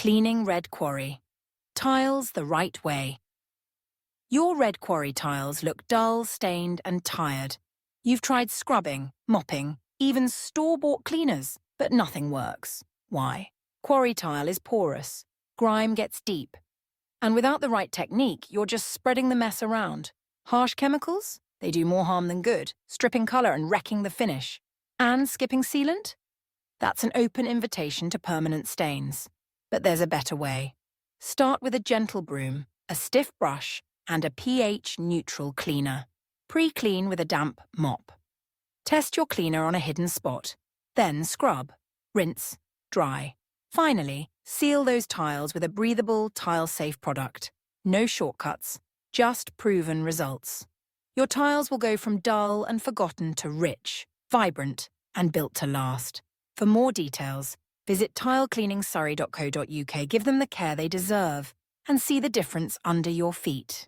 Cleaning red quarry. Tiles the right way. Your red quarry tiles look dull, stained and tired. You've tried scrubbing, mopping, even store-bought cleaners, but nothing works. Why? Quarry tile is porous. Grime gets deep. And without the right technique, you're just spreading the mess around. Harsh chemicals? They do more harm than good, stripping colour and wrecking the finish. And skipping sealant? That's an open invitation to permanent stains. But there's a better way. Start with a gentle broom, a stiff brush, and a pH-neutral cleaner. Pre-clean with a damp mop. Test your cleaner on a hidden spot. Then scrub, rinse, dry. Finally, seal those tiles with a breathable, tile-safe product. No shortcuts, just proven results. Your tiles will go from dull and forgotten to rich, vibrant, and built to last. For more details, visit tilecleaningsurrey.co.uk. Give them the care they deserve and see the difference under your feet.